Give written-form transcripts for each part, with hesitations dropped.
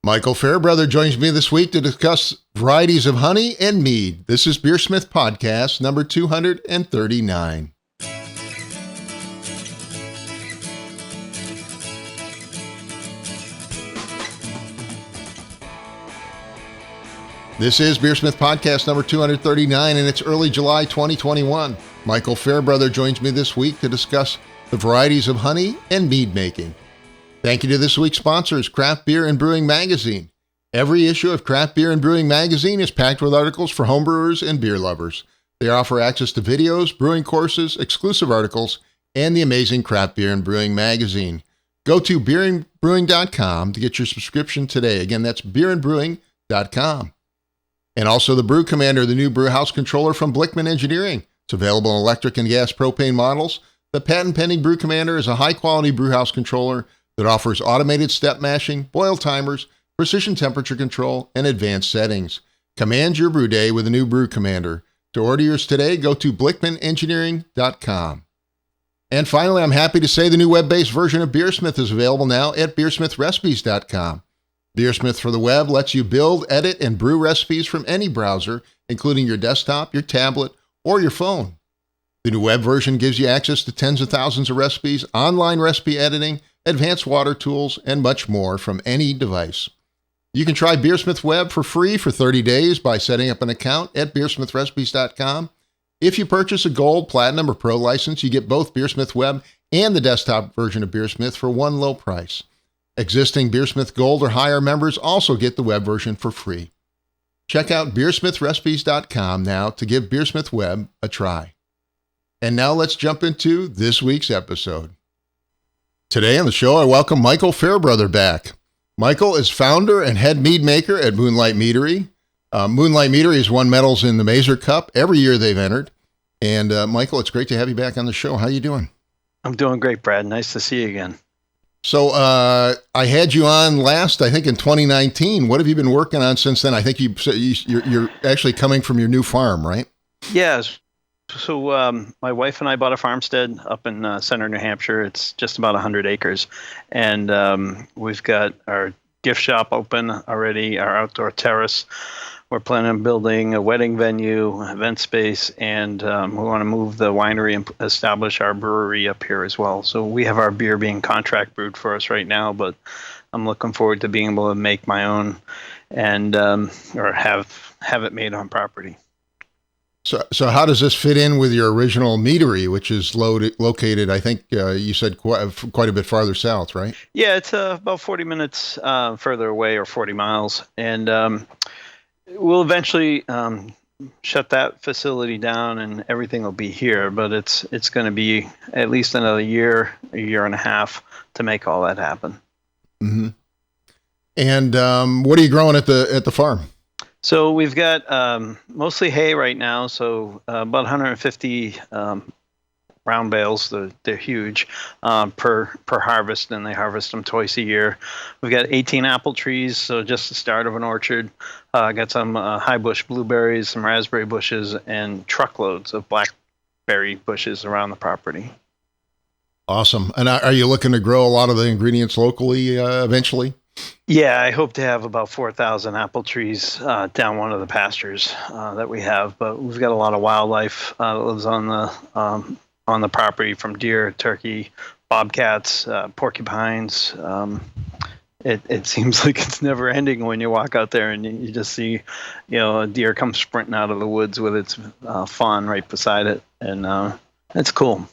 Michael Fairbrother joins me this week to discuss varieties of honey and mead. This is BeerSmith Podcast number 239. This is BeerSmith Podcast number 239, and it's early July 2021. Michael Fairbrother joins me this week to discuss the varieties of honey and mead making. Thank you to this week's sponsors, Craft Beer and Brewing Magazine. Every issue of Craft Beer and Brewing Magazine is packed with articles for homebrewers and beer lovers. They offer access to videos, brewing courses, exclusive articles, and the amazing Craft Beer and Brewing Magazine. Go to beerandbrewing.com to get your subscription today. Again, that's beerandbrewing.com. And also the Brew Commander, the new brew house controller from Blickman Engineering. It's available in electric and gas propane models. The patent-pending Brew Commander is a high-quality brew house controller that offers automated step mashing, boil timers, precision temperature control, and advanced settings. Command your brew day with the new Brew Commander. To order yours today, go to blickmanengineering.com. And finally, I'm happy to say the new web-based version of BeerSmith is available now at beersmithrecipes.com. BeerSmith for the web lets you build, edit, and brew recipes from any browser, including your desktop, your tablet, or your phone. The new web version gives you access to tens of thousands of recipes, online recipe editing, advanced water tools, and much more from any device. You can try BeerSmith Web for free for 30 days by setting up an account at beersmithrecipes.com. If you purchase a Gold, Platinum, or Pro license, you get both BeerSmith Web and the desktop version of BeerSmith for one low price. Existing BeerSmith Gold or higher members also get the web version for free. Check out beersmithrecipes.com now to give BeerSmith Web a try. And now let's jump into this week's episode. Today on the show, I welcome Michael Fairbrother back. Michael is founder and head mead maker at Moonlight Meadery. Moonlight Meadery has won medals in the Mazer Cup every year they've entered. And Michael, it's great to have you back on the show. How you doing? I'm doing great, Brad. Nice to see you again. So I had you on last, I think, in 2019. What have you been working on since then? I think you're actually coming from your new farm, right? Yes. So my wife and I bought a farmstead up in Center, New Hampshire. It's just about 100 acres. And we've got our gift shop open already, our outdoor terrace. We're planning on building a wedding venue, event space, and we want to move the winery and establish our brewery up here as well. So we have our beer being contract brewed for us right now, but I'm looking forward to being able to make my own and or have it made on property. So how does this fit in with your original meadery, which is located, I think you said quite a bit farther south, right? Yeah, it's about 40 minutes further away, or 40 miles. And we'll eventually shut that facility down and everything will be here. But it's going to be at least another year, a year and a half to make all that happen. Mm-hmm. And what are you growing at the farm? So we've got mostly hay right now, so about 150 round bales. They're huge per harvest, and they harvest them twice a year. We've got 18 apple trees, so just the start of an orchard. Got some high bush blueberries, some raspberry bushes, and truckloads of blackberry bushes around the property. Awesome. And are you looking to grow a lot of the ingredients locally eventually? Yeah, I hope to have about 4,000 apple trees down one of the pastures that we have. But we've got a lot of wildlife that lives on the property, from deer, turkey, bobcats, porcupines. It seems like it's never ending when you walk out there and you just see, a deer come sprinting out of the woods with its fawn right beside it, and it's cool.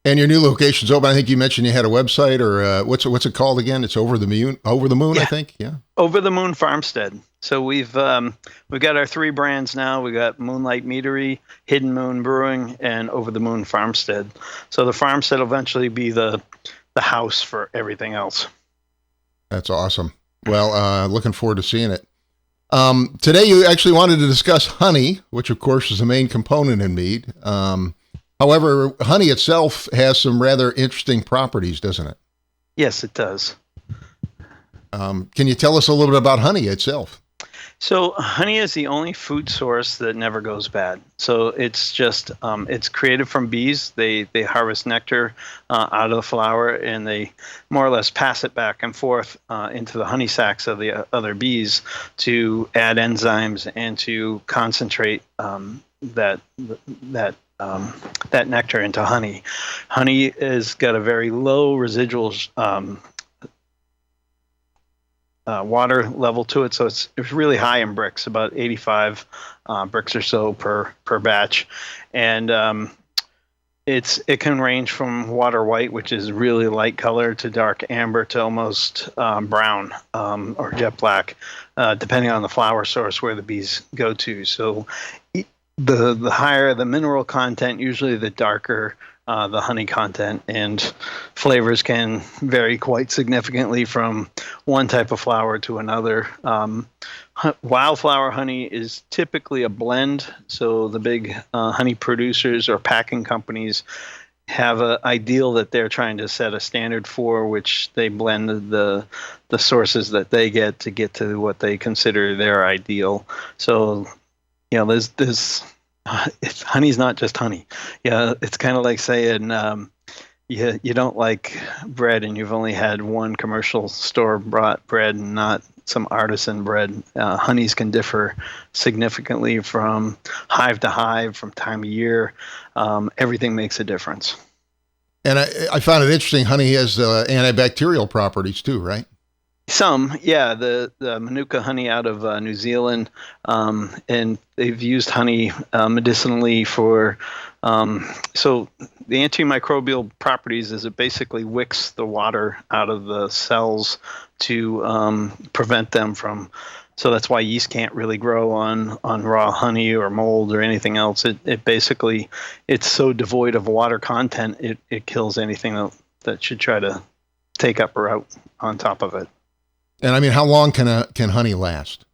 And your new location's open. I think you mentioned you had a website, or what's it called again? It's Over the Moon, yeah. I think. Yeah. Over the Moon Farmstead. So we've got our three brands now. We got Moonlight Meadery, Hidden Moon Brewing, and Over the Moon Farmstead. So the farmstead will eventually be the house for everything else. That's awesome. Well, looking forward to seeing it. Today you actually wanted to discuss honey, which of course is the main component in mead. However, honey itself has some rather interesting properties, doesn't it? Yes, it does. Can you tell us a little bit about honey itself? So honey is the only food source that never goes bad. So it's just it's created from bees. They harvest nectar out of the flower, and they more or less pass it back and forth into the honey sacs of the other bees to add enzymes and to concentrate that that that nectar into honey. Honey has got a very low residual water level to it, so it's really high in Brix, about 85 Brix or so per batch, and it can range from water white, which is really light color, to dark amber to almost brown or jet black, depending on the flower source where the bees go to. So the higher the mineral content, usually the darker the honey content, and flavors can vary quite significantly from one type of flower to another. Wildflower honey is typically a blend, so the big honey producers or packing companies have an ideal that they're trying to set a standard for, which they blend the sources that they get to what they consider their ideal. So there's honey's not just honey. Yeah, it's kind of like saying you don't like bread and you've only had one commercial store bought bread and not some artisan bread. Honeys can differ significantly from hive to hive, from time of year. Everything makes a difference. And I found it interesting. Honey has antibacterial properties too, right? Some, yeah. The Manuka honey out of New Zealand, and they've used honey medicinally for. So the antimicrobial properties is it basically wicks the water out of the cells to prevent them from. So that's why yeast can't really grow on raw honey or mold or anything else. It basically, it's so devoid of water content, it kills anything that should try to take up or out on top of it. And I mean, how long can honey last?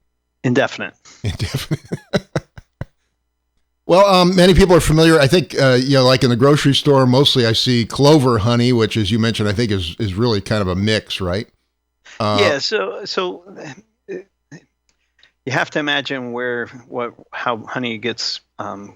Indefinite. Indefinite. Well, many people are familiar. I think, like in the grocery store, mostly I see clover honey, which, as you mentioned, I think is really kind of a mix, right? Yeah. So you have to imagine how honey gets, how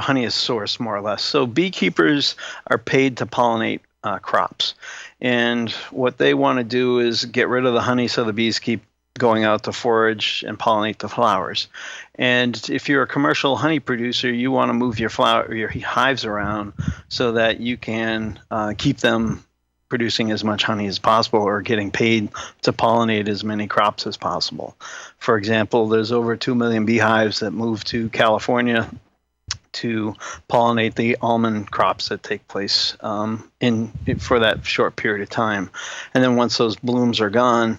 honey is sourced, more or less. So beekeepers are paid to pollinate crops. And what they want to do is get rid of the honey so the bees keep going out to forage and pollinate the flowers. And if you're a commercial honey producer, you want to move your hives around so that you can keep them producing as much honey as possible or getting paid to pollinate as many crops as possible. For example, there's over 2 million beehives that move to California to pollinate the almond crops that take place for that short period of time. And then once those blooms are gone,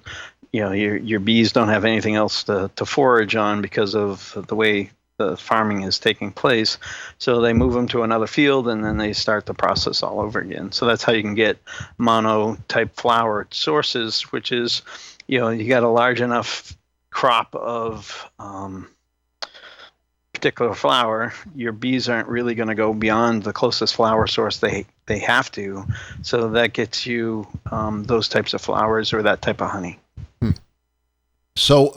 your bees don't have anything else to forage on because of the way the farming is taking place. So they move them to another field and then they start the process all over again. So that's how you can get mono-type flower sources, which is, you got a large enough crop of particular flower, your bees aren't really going to go beyond the closest flower source they have to. So that gets you those types of flowers or that type of honey. So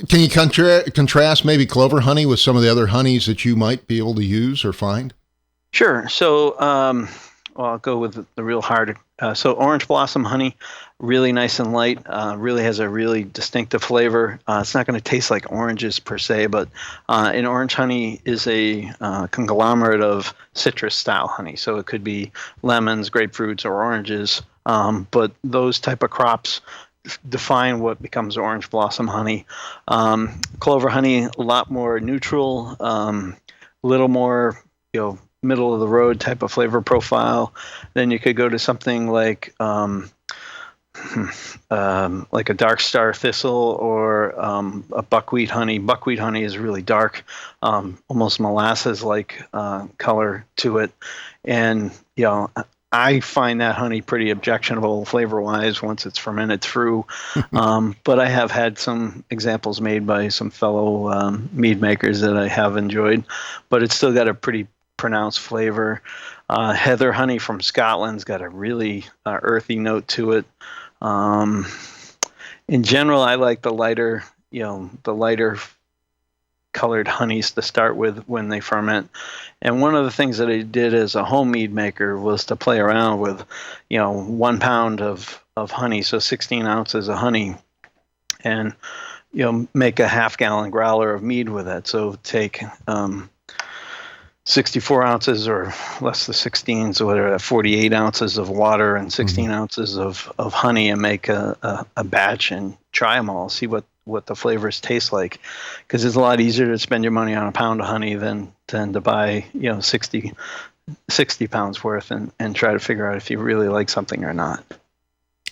can you contrast maybe clover honey with some of the other honeys that you might be able to use or find? Sure. So I'll go with the real hard. So orange blossom honey, really nice and light, really has a really distinctive flavor. It's not going to taste like oranges per se, but an orange honey is a conglomerate of citrus style honey. So it could be lemons, grapefruits, or oranges. But those type of crops define what becomes orange blossom honey. Clover honey, a lot more neutral, a little more, middle of the road type of flavor profile. Then you could go to something like a dark star thistle or a buckwheat honey. Buckwheat honey is really dark, almost molasses-like color to it, and I find that honey pretty objectionable flavor-wise once it's fermented through. But I have had some examples made by some fellow mead makers that I have enjoyed, but it's still got a pretty pronounced flavor. Heather honey from Scotland's got a really earthy note to it. In general, I like the lighter, the lighter colored honeys to start with when they ferment. And one of the things that I did as a home mead maker was to play around with, 1 pound of honey, so 16 ounces of honey, and make a half-gallon growler of mead with it. So take 64 ounces or less than 16, so whatever, 48 ounces of water and 16 ounces of honey, and make a batch and try them all, see what the flavors taste like. Because it's a lot easier to spend your money on a pound of honey than to buy 60 pounds worth and try to figure out if you really like something or not.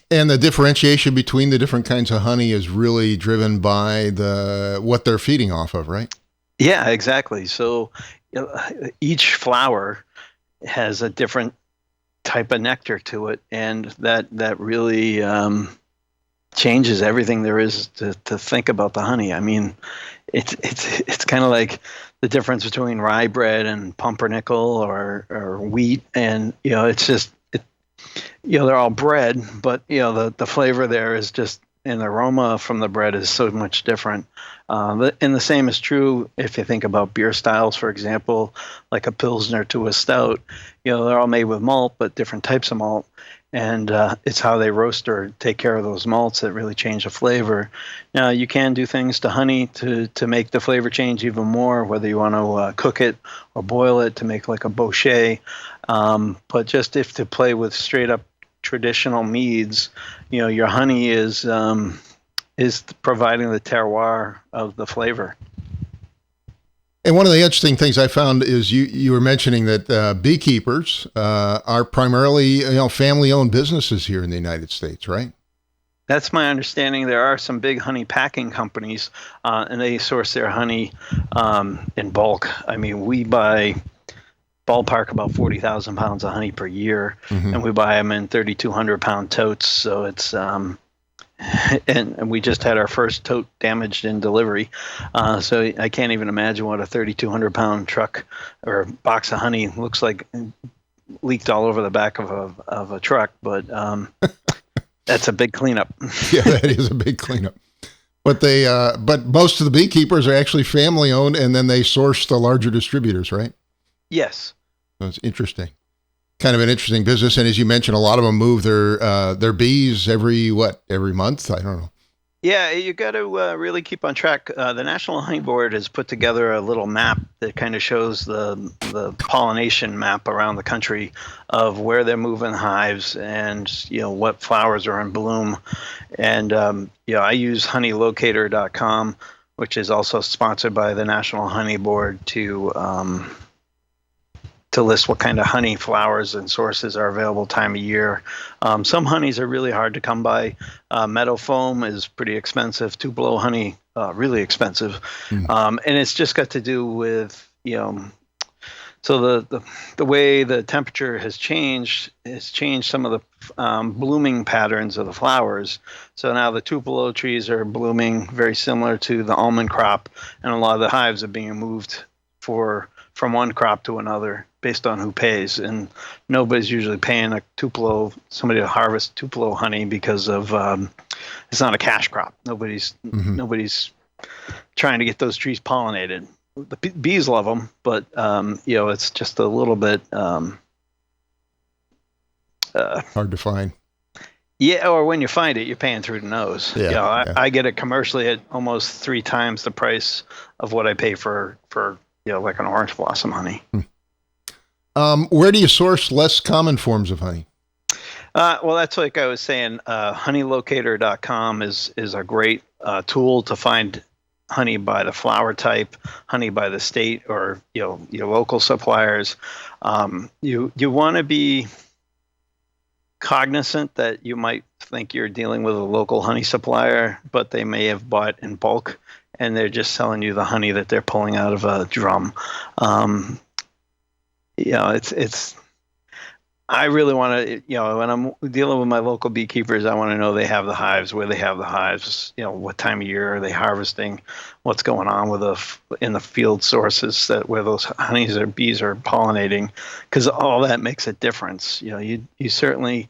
And the differentiation between the different kinds of honey is really driven by what they're feeding off of, right? Yeah, exactly. So each flower has a different type of nectar to it, and that really changes everything there is to think about the honey. I mean, it's kind of like the difference between rye bread and pumpernickel or wheat, and it's just they're all bread, but the flavor there is just, and the aroma from the bread is so much different. And the same is true if you think about beer styles, for example, like a Pilsner to a stout. They're all made with malt, but different types of malt. And it's how they roast or take care of those malts that really change the flavor. Now, you can do things to honey to make the flavor change even more, whether you want to cook it or boil it to make like a bochet. But just if to play with straight up traditional meads, your honey is providing the terroir of the flavor. And one of the interesting things I found is you were mentioning that beekeepers are primarily family-owned businesses here in the United States, right? That's my understanding. There are some big honey packing companies, and they source their honey in bulk. I mean, we buy ballpark about 40,000 pounds of honey per year, and we buy them in 3,200 pound totes. So it's and we just had our first tote damaged in delivery. So I can't even imagine what a 3,200 pound truck or box of honey looks like, leaked all over the back of a truck. But that's a big cleanup. Yeah, that is a big cleanup. But but most of the beekeepers are actually family owned, and then they source the larger distributors, right? Yes. So it's interesting. Kind of an interesting business. And as you mentioned, a lot of them move their bees every month? I don't know. Yeah, you got to really keep on track. The National Honey Board has put together a little map that kind of shows the pollination map around the country of where they're moving hives and what flowers are in bloom. And I use honeylocator.com, which is also sponsored by the National Honey Board, to list what kind of honey flowers and sources are available time of year. Some honeys are really hard to come by. Meadow foam is pretty expensive. Tupelo honey, really expensive. And it's just got to do with, so the way the temperature has changed some of the blooming patterns of the flowers. So now the Tupelo trees are blooming very similar to the almond crop, and a lot of the hives are being moved from one crop to another based on who pays, and nobody's usually paying somebody to harvest Tupelo honey because of it's not a cash crop. Nobody's trying to get those trees pollinated. The bees love them, but it's just a little bit hard to find. Yeah, or when you find it, you're paying through the nose. Yeah, I get it commercially at almost 3 times the price of what I pay for like an orange blossom honey. Where do you source less common forms of honey? Well, that's like I was saying. Honeylocator.com is a great tool to find honey by the flower type, honey by the state, or your local suppliers. You want to be cognizant that you might think you're dealing with a local honey supplier, but they may have bought in bulk, and they're just selling you the honey that they're pulling out of a drum. It's. I really want to, when I'm dealing with my local beekeepers, I want to know they have the hives, where they have the hives, what time of year are they harvesting, what's going on with in the field sources where those honeys or bees are pollinating, because all that makes a difference. You certainly,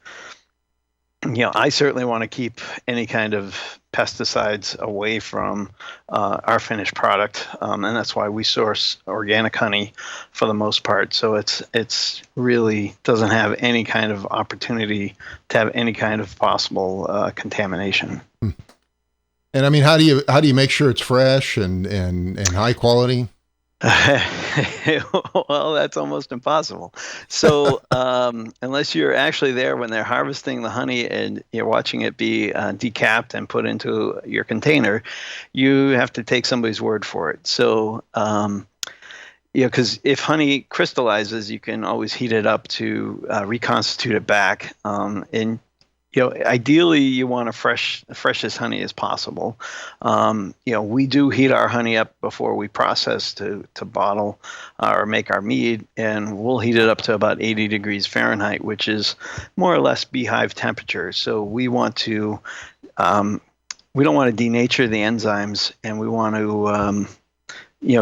I certainly want to keep any kind of pesticides away from our finished product, and that's why we source organic honey for the most part. So it's really doesn't have any kind of opportunity to have any kind of possible contamination. And I mean, how do you make sure it's fresh and high quality? Well, that's almost impossible. So unless you're actually there when they're harvesting the honey and you're watching it be decapped and put into your container, you have to take somebody's word for it. So because if honey crystallizes, you can always heat it up to reconstitute it back. And ideally, you want freshest honey as possible. We do heat our honey up before we process to bottle or make our mead, and we'll heat it up to about 80 degrees Fahrenheit, which is more or less beehive temperature. So we want to, we don't want to denature the enzymes, and we want to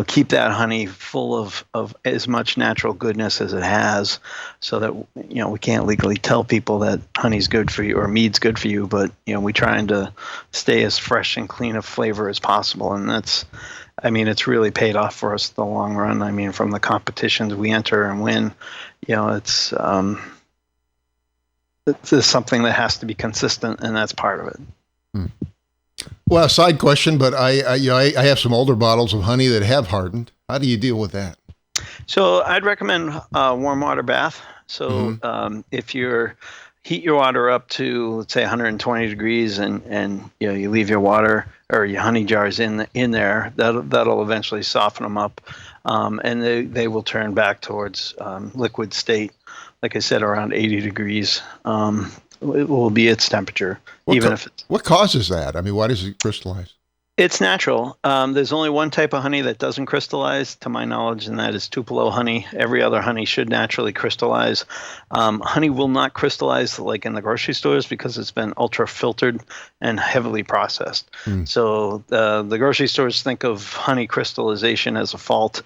keep that honey full of as much natural goodness as it has, so that we can't legally tell people that honey's good for you or mead's good for you, but we're trying to stay as fresh and clean of flavor as possible, and it's really paid off for us in the long run. I mean, from the competitions we enter and win, it's something that has to be consistent, and that's part of it. Well, side question, but I have some older bottles of honey that have hardened. How do you deal with that? So I'd recommend warm water bath. So if you heat your water up to, let's say, 120 degrees, and you leave your water or your honey jars in there, that'll eventually soften them up, and they will turn back towards liquid state. Like I said, around 80 degrees. It will be its temperature, What causes that? I mean, why does it crystallize? It's natural. There's only one type of honey that doesn't crystallize, to my knowledge, and that is Tupelo honey. Every other honey should naturally crystallize. Honey will not crystallize like in the grocery stores because it's been ultra filtered and heavily processed. So the grocery stores think of honey crystallization as a fault.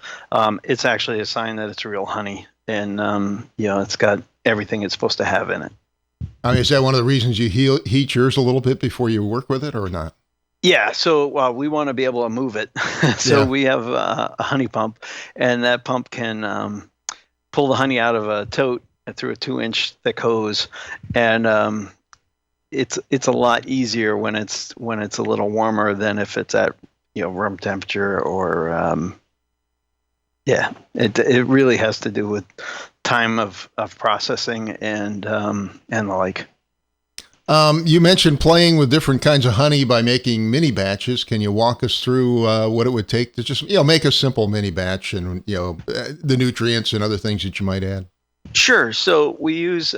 It's actually a sign that it's real honey, and it's got everything it's supposed to have in it. I mean, is that one of the reasons you heat yours a little bit before you work with it, or not? Yeah, so we want to be able to move it. So we have a honey pump, and that pump can pull the honey out of a tote through a 2-inch thick hose, and it's a lot easier when it's a little warmer than if it's at room temperature or it really has to do with time of processing and the like. You mentioned playing with different kinds of honey by making mini batches. Can you walk us through what it would take to just make a simple mini batch, and the nutrients and other things that you might add? Sure. So we use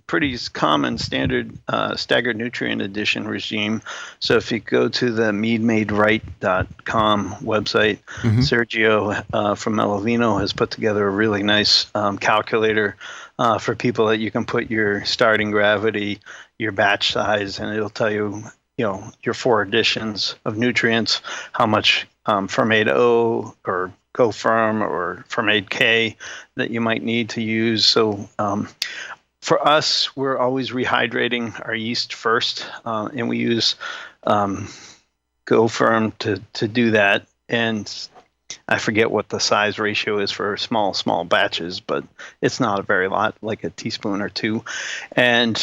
pretty common standard staggered nutrient addition regime. So if you go to the meadmaderight.com website, Sergio from Melavino has put together a really nice calculator for people that you can put your starting gravity, your batch size, and it'll tell you, your 4 additions of nutrients, how much Fermade O or Go Firm or Fermade K that you might need to use. So for us, we're always rehydrating our yeast first, and we use Go Firm to do that. And I forget what the size ratio is for small batches, but it's not a very lot, like a teaspoon or 2. And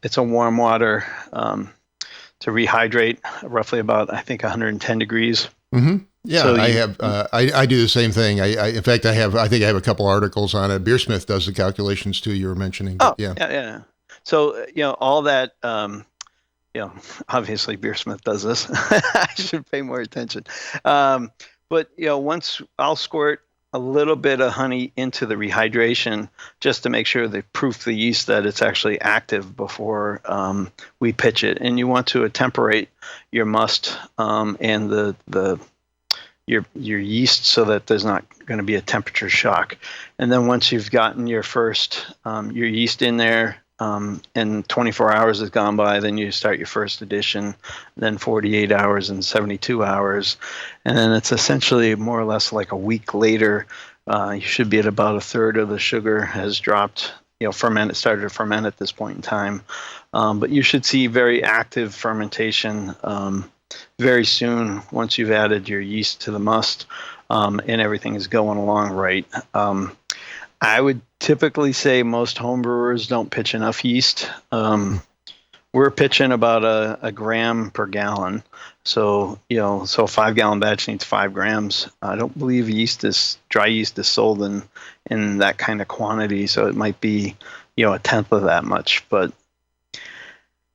it's a warm water to rehydrate, roughly about, I think, 110 degrees. Mm-hmm. Yeah, so I have. I do the same thing. In fact, I think I have a couple articles on it. BeerSmith does the calculations too. You were mentioning. Yeah. So all that. Obviously BeerSmith does this. I should pay more attention. But once I'll squirt a little bit of honey into the rehydration just to make sure they proof the yeast that it's actually active before we pitch it. And you want to attemperate your must and your yeast so that there's not going to be a temperature shock. And then once you've gotten your first your yeast in there, and 24 hours has gone by, then you start your first addition, then 48 hours and 72 hours. And then it's essentially more or less like a week later, you should be at about a third of the sugar has dropped started to ferment at this point in time. But you should see very active fermentation very soon once you've added your yeast to the must, and everything is going along right. I would typically say most home brewers don't pitch enough yeast. We're pitching about a gram per gallon. So, a 5-gallon batch needs 5 grams. I don't believe dry yeast is sold in that kind of quantity. So it might be, a tenth of that much, but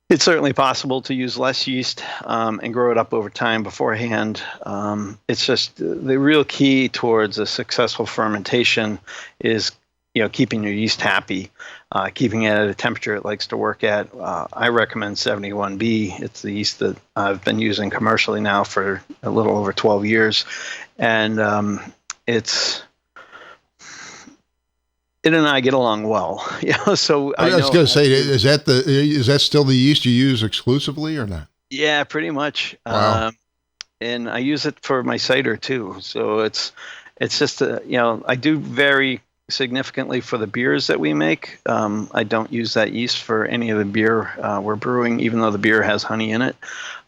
it's certainly possible to use less yeast and grow it up over time beforehand. It's just the real key towards a successful fermentation is keeping your yeast happy, keeping it at a temperature it likes to work at. I recommend 71B. It's the yeast that I've been using commercially now for a little over 12 years, and it and I get along well. So I was going to say, is that still the yeast you use exclusively or not? Yeah, pretty much. Wow. And I use it for my cider too. So it's just I do vary significantly for the beers that we make. I don't use that yeast for any of the beer we're brewing, even though the beer has honey in it.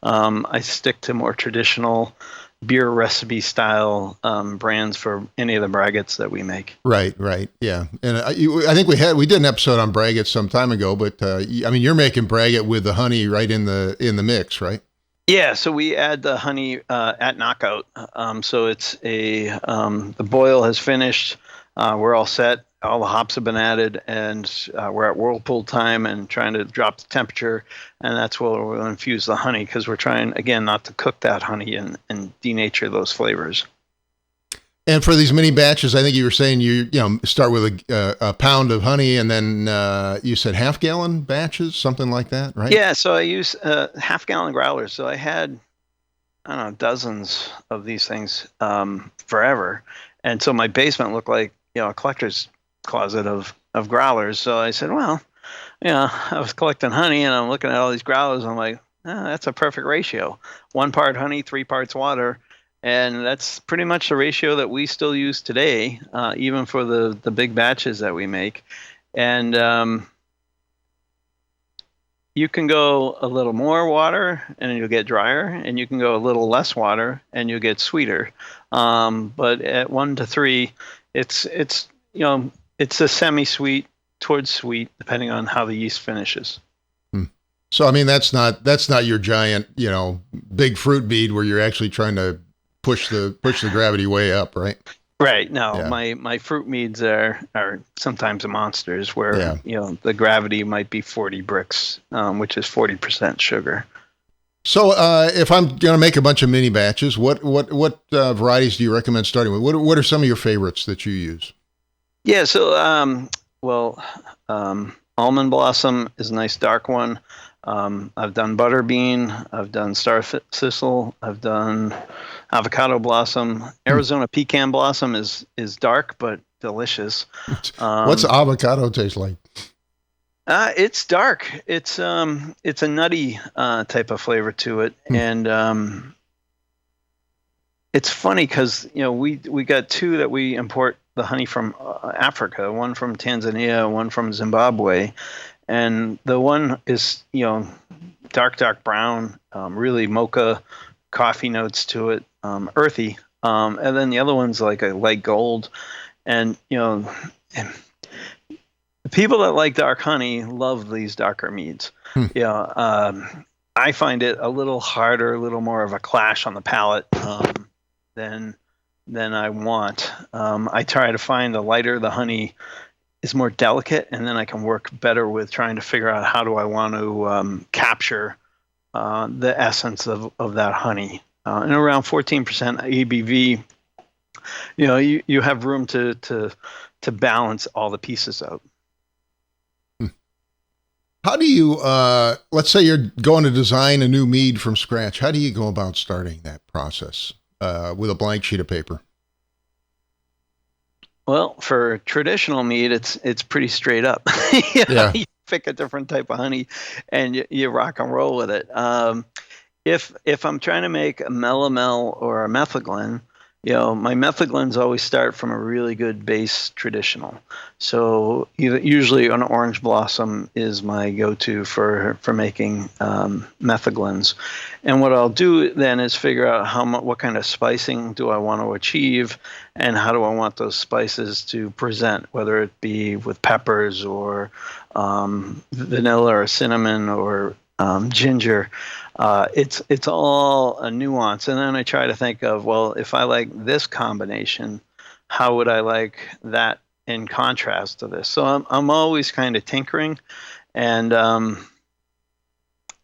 I stick to more traditional beer recipe style brands for any of the braggots that we make. Right, yeah. And I think we did an episode on braggots some time ago, but you're making braggot with the honey right in the mix, right? Yeah, so we add the honey at knockout. So it's the boil has finished. We're all set. All the hops have been added, and we're at whirlpool time and trying to drop the temperature, and that's where we'll infuse the honey, because we're trying, again, not to cook that honey and denature those flavors. And for these mini batches, I think you were saying you start with a pound of honey, and then you said half-gallon batches, something like that, right? Yeah, so I use half-gallon growlers. So I had, I don't know, dozens of these things forever, and so my basement looked like a collector's closet of growlers. So I said, well, I was collecting honey and I'm looking at all these growlers. I'm like, that's a perfect ratio. 1 part honey, 3 parts water. And that's pretty much the ratio that we still use today, even for the big batches that we make. And you can go a little more water and you'll get drier, and you can go a little less water and you'll get sweeter. But at 1 to 3, it's a semi-sweet towards sweet, depending on how the yeast finishes. So, that's not your giant, big fruit mead where you're actually trying to push the gravity way up, right? Right. No, Yeah. my fruit meads are sometimes monsters where, the gravity might be 40 bricks, which is 40% sugar. So, if I'm going to make a bunch of mini batches, what varieties do you recommend starting with? What are some of your favorites that you use? Yeah. So, almond blossom is a nice dark one. I've done butterbean. I've done star thistle. I've done avocado blossom. Arizona pecan blossom is dark but delicious. What's avocado taste like? It's dark. It's a nutty type of flavor to it, and it's funny because we got 2 that we import the honey from Africa. One from Tanzania, one from Zimbabwe, and the one is dark brown, really mocha coffee notes to it, earthy, and then the other one's like a light gold, and the people that like dark honey love these darker meads. I find it a little harder, a little more of a clash on the palate than I want. I try to find the lighter the honey is more delicate, and then I can work better with trying to figure out how do I want to capture the essence of that honey. And around 14% ABV, you have room to balance all the pieces out. How do you, let's say you're going to design a new mead from scratch. How do you go about starting that process with a blank sheet of paper? Well, for traditional mead, it's pretty straight up. You pick a different type of honey and you rock and roll with it. If I'm trying to make a melomel or a methylglen, My metheglins always start from a really good base traditional. So usually an orange blossom is my go-to for making metheglins. And what I'll do then is figure out what kind of spicing do I want to achieve, and how do I want those spices to present, whether it be with peppers or vanilla or cinnamon or ginger. It's all a nuance, and then I try to think of, well, if I like this combination, how would I like that in contrast to this? So I'm always kind of tinkering, and a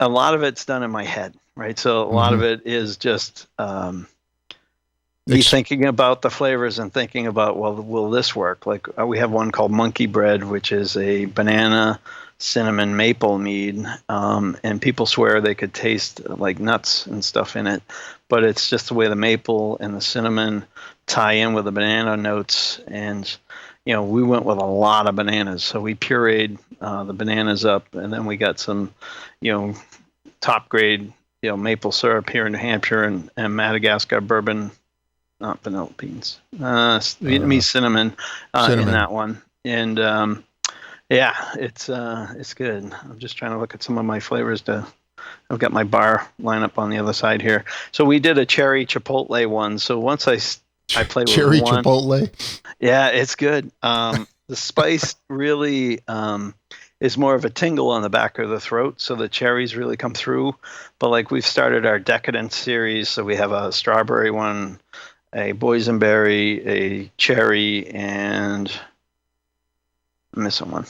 lot of it's done in my head, right? So a lot of it is just me thinking about the flavors and thinking about, well, will this work? Like we have one called Monkey Bread, which is a banana cinnamon maple mead, and people swear they could taste like nuts and stuff in it, but it's just the way the maple and the cinnamon tie in with the banana notes. And we went with a lot of bananas, so we pureed the bananas up, and then we got some top grade maple syrup here in New Hampshire, and Madagascar bourbon, not vanilla beans, Vietnamese cinnamon, in that one. And yeah, it's good. I'm just trying to look at some of my flavors. I've got my bar lineup on the other side here. So we did a cherry chipotle one. So once I played with cherry one, chipotle. Yeah, it's good. The spice really is more of a tingle on the back of the throat, so the cherries really come through. But like we've started our decadent series, so we have a strawberry one, a boysenberry, a cherry, and I'm missing one.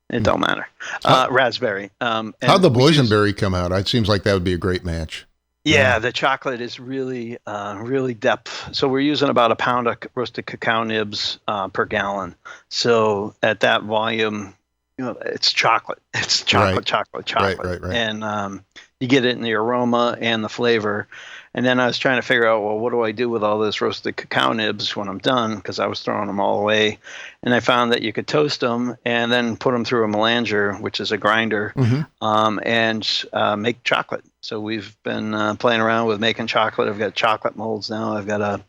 It don't matter. Raspberry. How'd the boysenberry come out? It seems like that would be a great match. Yeah, the chocolate is really, really depth. So we're using about a pound of roasted cacao nibs per gallon. So at that volume, it's chocolate. It's chocolate. Right. And you get it in the aroma and the flavor. And then I was trying to figure out, well, what do I do with all this roasted cacao nibs when I'm done? Because I was throwing them all away. And I found that you could toast them and then put them through a melanger, which is a grinder, and make chocolate. So we've been playing around with making chocolate. I've got chocolate molds now. I've got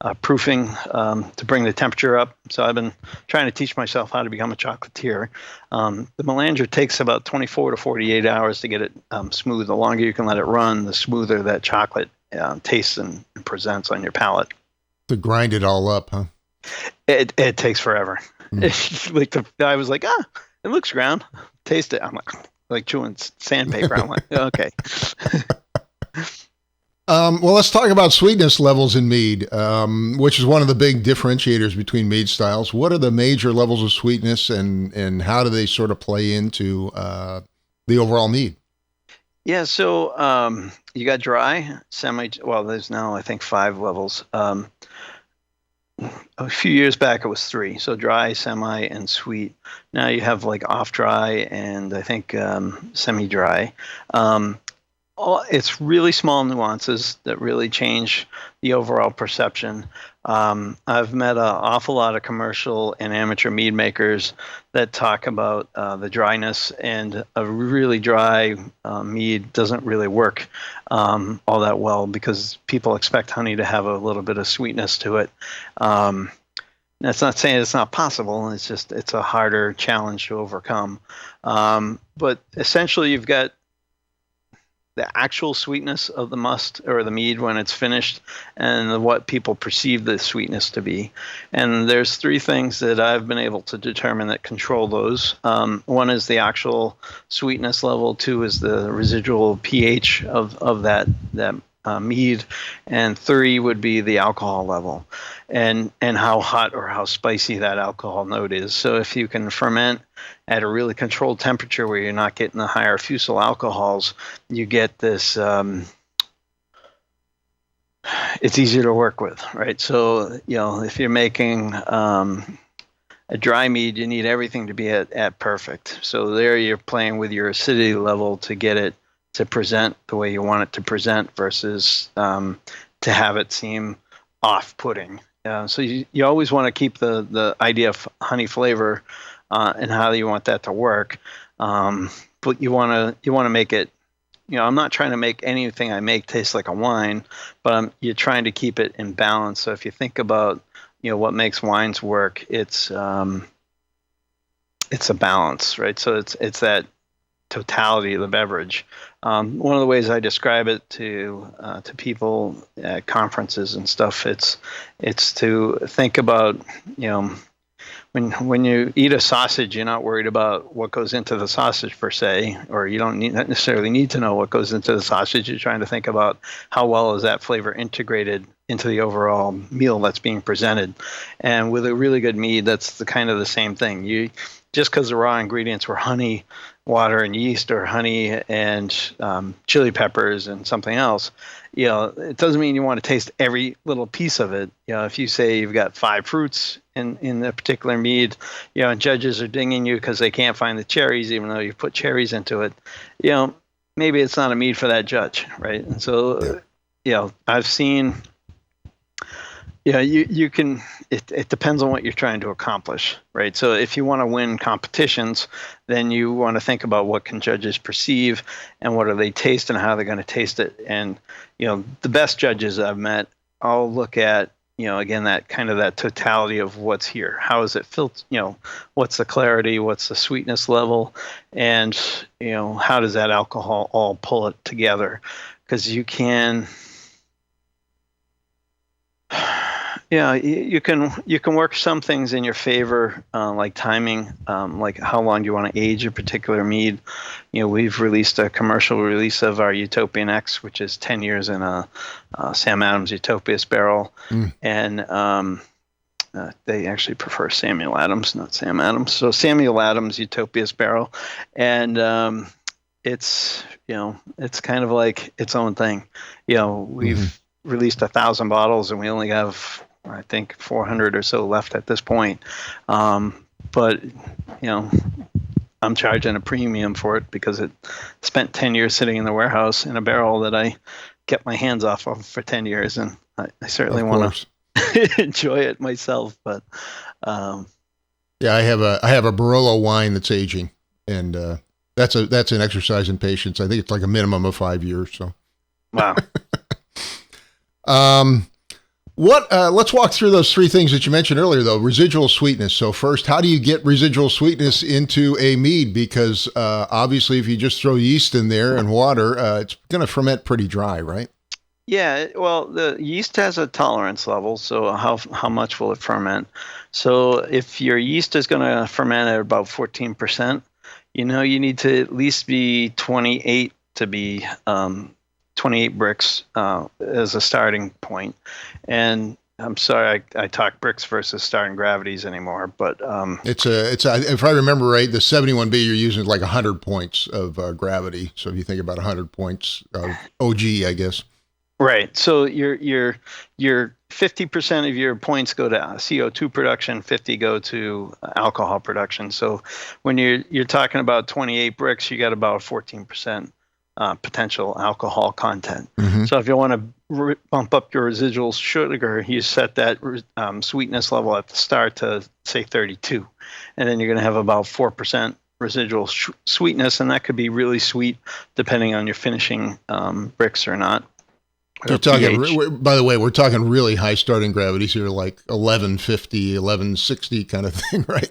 a proofing to bring the temperature up. So I've been trying to teach myself how to become a chocolatier. The melanger takes about 24 to 48 hours to get it smooth. The longer you can let it run, the smoother that chocolate tastes and presents on your palate. To grind it all up, huh? It takes forever. I was like, it looks ground. Taste it. I'm like chewing sandpaper. I'm like, okay. Well, let's talk about sweetness levels in mead, which is one of the big differentiators between mead styles. What are the major levels of sweetness, and how do they sort of play into the overall mead? Yeah, so you got dry, semi. Well, there's now I think 5 levels. A few years back it was 3. So dry, semi, and sweet. Now you have like off dry and I think semi-dry. It's really small nuances that really change the overall perception. I've met an awful lot of commercial and amateur mead makers that talk about the dryness, and a really dry mead doesn't really work all that well because people expect honey to have a little bit of sweetness to it. That's not saying it's not possible. It's just it's a harder challenge to overcome. But essentially, you've got the actual sweetness of the must or the mead when it's finished, and what people perceive the sweetness to be. And there's 3 things that I've been able to determine that control those. One is the actual sweetness level. 2 is the residual pH of that mead, and 3 would be the alcohol level, and how hot or how spicy that alcohol note is. So if you can ferment at a really controlled temperature where you're not getting the higher fusel alcohols, you get this. It's easier to work with, right? So if you're making a dry mead, you need everything to be at perfect. So there you're playing with your acidity level to get it to present the way you want it to present versus to have it seem off-putting. So you always want to keep the idea of honey flavor and how you want that to work, but you want to make it I'm not trying to make anything I make taste like a wine, but you're trying to keep it in balance. So if you think about, what makes wines work, it's a balance, right? So it's that totality of the beverage. One of the ways I describe it to people at conferences and stuff, it's to think about, when you eat a sausage, you're not worried about what goes into the sausage per se, or you don't not necessarily need to know what goes into the sausage. You're trying to think about how well is that flavor integrated into the overall meal that's being presented. And with a really good mead, that's the same thing. You just because the raw ingredients were honey, water, and yeast, or honey and chili peppers and something else, it doesn't mean you want to taste every little piece of it. If you say you've got 5 fruits in a particular mead, and judges are dinging you because they can't find the cherries, even though you put cherries into it, maybe it's not a mead for that judge, right? And so, I've seen. You can. It depends on what you're trying to accomplish, right? So if you want to win competitions, then you want to think about what can judges perceive, and what do they taste, and how they're going to taste it. And the best judges I've met, I'll look at again that totality of what's here. How is it filtered? What's the clarity? What's the sweetness level? And how does that alcohol all pull it together? Because you can. Yeah, you can work some things in your favor, like timing, like how long do you want to age a particular mead. We've released a commercial release of our Utopian X, which is 10 years in a Sam Adams Utopias barrel, and they actually prefer Samuel Adams, not Sam Adams. So Samuel Adams Utopias barrel, and it's it's kind of like its own thing. We've released 1,000 bottles, and we only have, I think, 400 or so left at this point. But I'm charging a premium for it because it spent 10 years sitting in the warehouse in a barrel that I kept my hands off of for 10 years, and I certainly want to enjoy it myself. But yeah, I have a Barolo wine that's aging, and that's an exercise in patience. I think it's like a minimum of 5 years. So wow. Let's walk through those 3 things that you mentioned earlier, though. Residual sweetness. So first, how do you get residual sweetness into a mead? Because obviously, if you just throw yeast in there and water, it's going to ferment pretty dry, right? Yeah, well, the yeast has a tolerance level, so how much will it ferment? So if your yeast is going to ferment at about 14%, you need to at least be 28 to be 28 bricks as a starting point. And I'm sorry, I talk bricks versus starting gravities anymore, but it's if I remember right, the 71B you're using is like 100 points of gravity. So if you think about 100 points of OG, I guess. Right. So your 50% of your points go to CO2 production, 50 go to alcohol production. So when you're talking about 28 bricks, you got about 14% potential alcohol content. Mm-hmm. So if you want to bump up your residual sugar, you set that sweetness level at the start to say 32, and then you're going to have about 4% residual sweetness, and that could be really sweet depending on your finishing bricks or not. You're talking, by the way, we're talking really high starting gravities here, like 1150, 1160 kind of thing, right?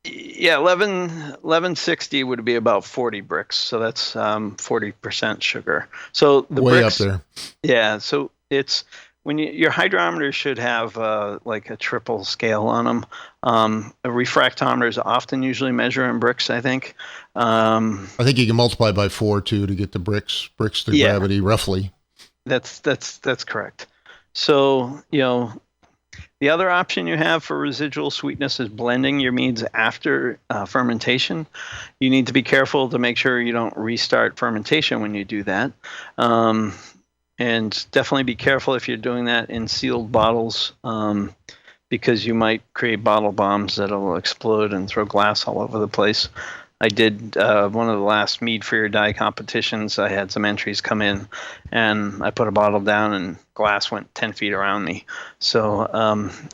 Yeah, 1160 would be about 40 bricks, so that's 40% sugar. So the way bricks, up there. Yeah, so it's when your hydrometer should have like a triple scale on them. Refractometers often usually measure in bricks, I think. I think you can multiply by 4 too to get the bricks to gravity roughly. That's correct. So, the other option you have for residual sweetness is blending your meads after fermentation. You need to be careful to make sure you don't restart fermentation when you do that. And definitely be careful if you're doing that in sealed bottles, because you might create bottle bombs that'll explode and throw glass all over the place. I did one of the last Mead for Your Die competitions. I had some entries come in, and I put a bottle down, and glass went 10 feet around me. So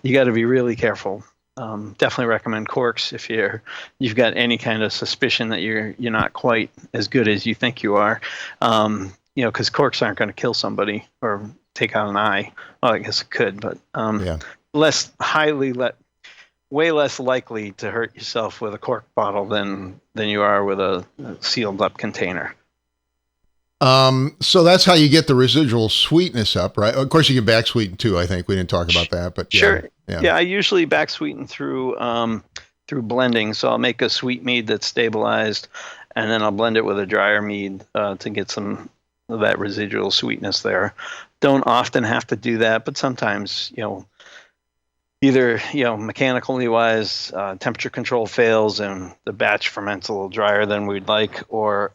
you got to be really careful definitely recommend corks if you've got any kind of suspicion that you're not quite as good as you think you are. Because corks aren't going to kill somebody or take out an eye. Well, I guess it could, but Yeah. way less likely to hurt yourself with a cork bottle than you are with a sealed up container. So that's how you get the residual sweetness up, right? Of course, you can back sweeten too. I think we didn't talk about that, but Sure. yeah. Yeah, I usually back sweeten through blending. So I'll make a sweet mead that's stabilized, and then I'll blend it with a drier mead to get some of that residual sweetness there. Don't often have to do that, but sometimes, either mechanically wise, temperature control fails and the batch ferments a little drier than we'd like, or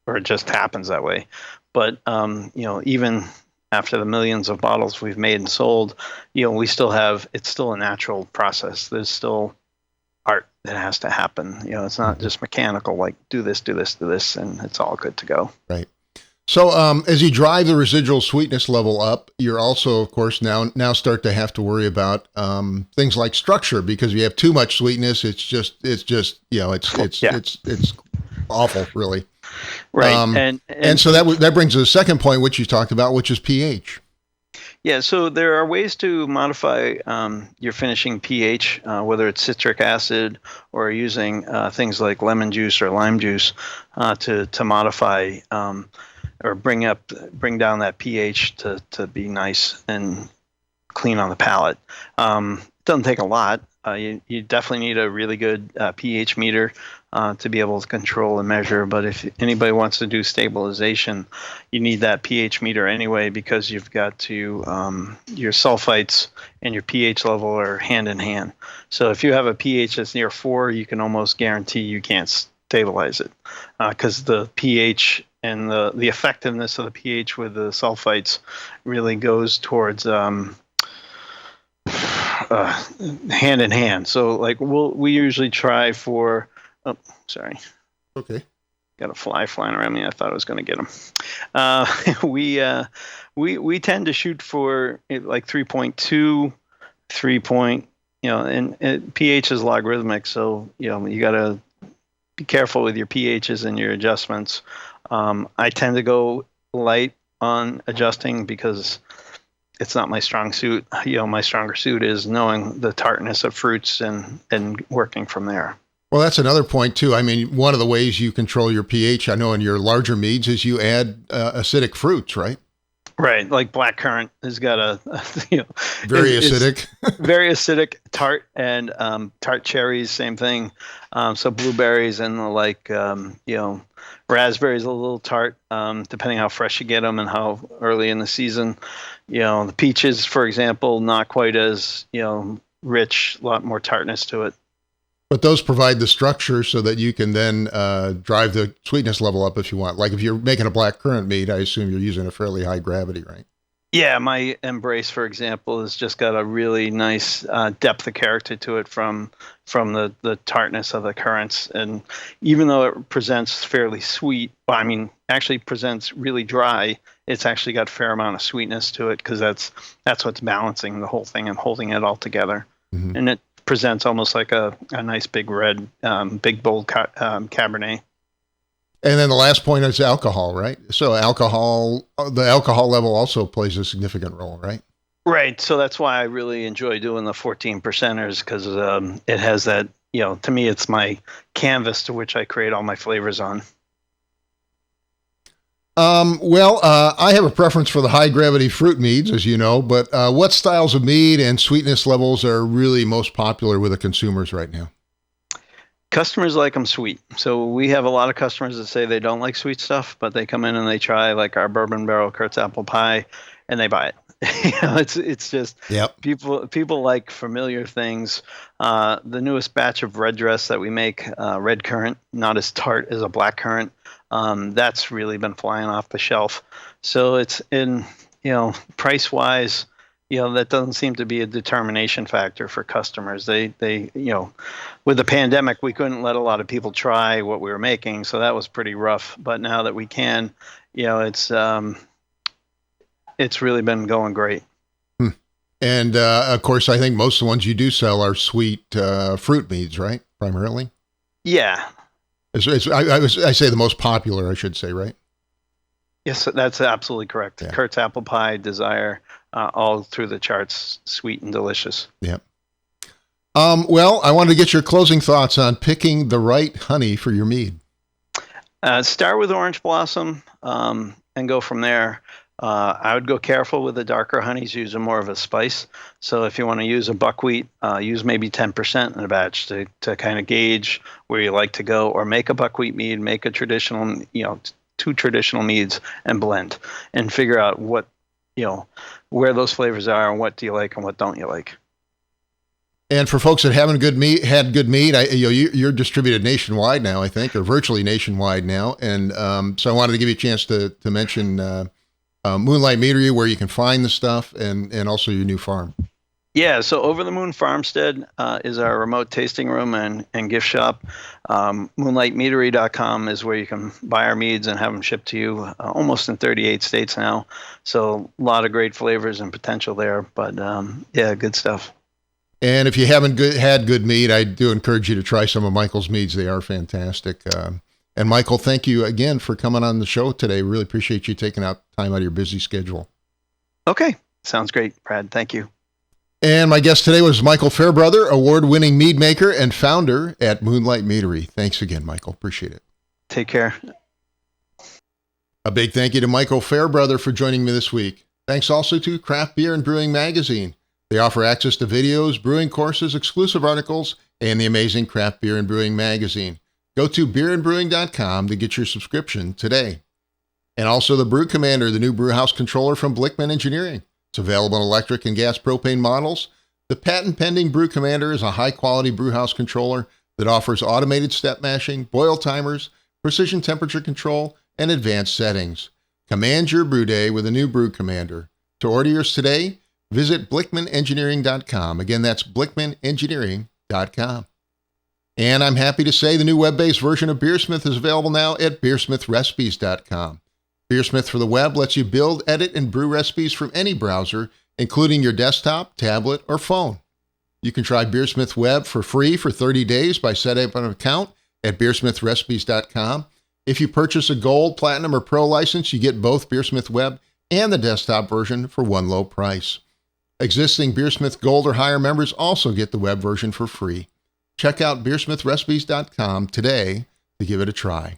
or it just happens that way. But even after the millions of bottles we've made and sold, we still have, it's still a natural process. There's still art that has to happen. It's not just mechanical, like do this, and it's all good to go. Right. So as you drive the residual sweetness level up, you're also, of course, now start to have to worry about things like structure, because if you have too much sweetness, it's awful, really. Right. And so that brings us to the second point, which you talked about, which is pH. Yeah, so there are ways to modify your finishing pH, whether it's citric acid or using things like lemon juice or lime juice to modify or bring down that pH to be nice and clean on the palate. It doesn't take a lot. You definitely need a really good pH meter to be able to control and measure. But if anybody wants to do stabilization, you need that pH meter anyway, because you've got to your sulfites and your pH level are hand in hand. So if you have a pH that's near 4, you can almost guarantee you can't stabilize it, because the pH and the effectiveness of the pH with the sulfites really goes towards hand in hand. So like we usually try for. Oh, sorry. Okay. Got a fly flying around me. I thought I was going to get him. We tend to shoot for like 3.2, 3 point. And pH is logarithmic, so you got to be careful with your pHs and your adjustments. I tend to go light on adjusting because it's not my strong suit. My stronger suit is knowing the tartness of fruits and working from there. Well, that's another point too. I mean, one of the ways you control your pH, I know in your larger meads, is you add acidic fruits, right? Right, like blackcurrant has got a very acidic, very acidic, tart, and tart cherries, same thing. So blueberries and raspberries a little tart, depending how fresh you get them and how early in the season. The peaches, for example, not quite as rich, a lot more tartness to it. But those provide the structure so that you can then drive the sweetness level up if you want. Like if you're making a blackcurrant mead, I assume you're using a fairly high gravity, right? Yeah, my Embrace, for example, has just got a really nice depth of character to it from the tartness of the currants. And even though it presents fairly sweet, actually presents really dry, it's actually got a fair amount of sweetness to it, because that's what's balancing the whole thing and holding it all together. Mm-hmm. And it presents almost like a nice big red, big bold Cabernet. And then the last point is alcohol, right? So the alcohol level also plays a significant role, right? Right. So that's why I really enjoy doing the 14%ers, because it has that, to me, it's my canvas to which I create all my flavors on. I have a preference for the high gravity fruit meads, as you know, but what styles of mead and sweetness levels are really most popular with the consumers right now? Customers like them sweet. So we have a lot of customers that say they don't like sweet stuff, but they come in and they try like our bourbon barrel Kurt's apple pie and they buy it. It's just, yep. People like familiar things. The newest batch of red dress that we make, red currant, not as tart as a black currant. That's really been flying off the shelf. So it's in, price wise, that doesn't seem to be a determination factor for customers. They with the pandemic, we couldn't let a lot of people try what we were making. So that was pretty rough. But now that we can, it's really been going great. And of course, I think most of the ones you do sell are sweet fruit meads, right? Primarily. Yeah. I say the most popular, I should say, right? Yes, that's absolutely correct. Yeah. Kurt's Apple Pie, Desire, all through the charts, sweet and delicious. Yeah. Well, I wanted to get your closing thoughts on picking the right honey for your mead. Start with orange blossom and go from there. I would go careful with the darker honeys, using more of a spice. So if you want to use a buckwheat, use maybe 10% in a batch to kind of gauge where you like to go, or make a buckwheat mead, make a traditional, two traditional meads and blend and figure out what, where those flavors are and what do you like and what don't you like. And for folks that haven't had good mead, you're distributed nationwide now, I think, or virtually nationwide now. And so I wanted to give you a chance to mention Moonlight Meadery, where you can find the stuff, and also your new farm. Yeah, so Over the Moon Farmstead is our remote tasting room and gift shop. MoonlightMeadery.com is where you can buy our meads and have them shipped to you almost in 38 states now. So a lot of great flavors and potential there. But yeah, good stuff. And if you haven't had good mead, I do encourage you to try some of Michael's meads. They are fantastic. And Michael, thank you again for coming on the show today. Really appreciate you taking out time out of your busy schedule. Okay. Sounds great, Brad. Thank you. And my guest today was Michael Fairbrother, award-winning mead maker and founder at Moonlight Meadery. Thanks again, Michael. Appreciate it. Take care. A big thank you to Michael Fairbrother for joining me this week. Thanks also to Craft Beer and Brewing Magazine. They offer access to videos, brewing courses, exclusive articles, and the amazing Craft Beer and Brewing Magazine. Go to beerandbrewing.com to get your subscription today. And also the Brew Commander, the new brewhouse controller from Blickman Engineering. It's available in electric and gas propane models. The patent-pending Brew Commander is a high-quality brewhouse controller that offers automated step mashing, boil timers, precision temperature control, and advanced settings. Command your brew day with a new Brew Commander. To order yours today, visit blickmanengineering.com. Again, that's blickmanengineering.com. And I'm happy to say the new web-based version of BeerSmith is available now at beersmithrecipes.com. BeerSmith for the web lets you build, edit, and brew recipes from any browser, including your desktop, tablet, or phone. You can try BeerSmith Web for free for 30 days by setting up an account at beersmithrecipes.com. If you purchase a Gold, Platinum, or Pro license, you get both BeerSmith Web and the desktop version for one low price. Existing BeerSmith Gold or higher members also get the web version for free. Check out beersmithrecipes.com today to give it a try.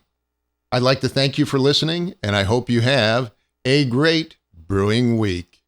I'd like to thank you for listening, and I hope you have a great brewing week.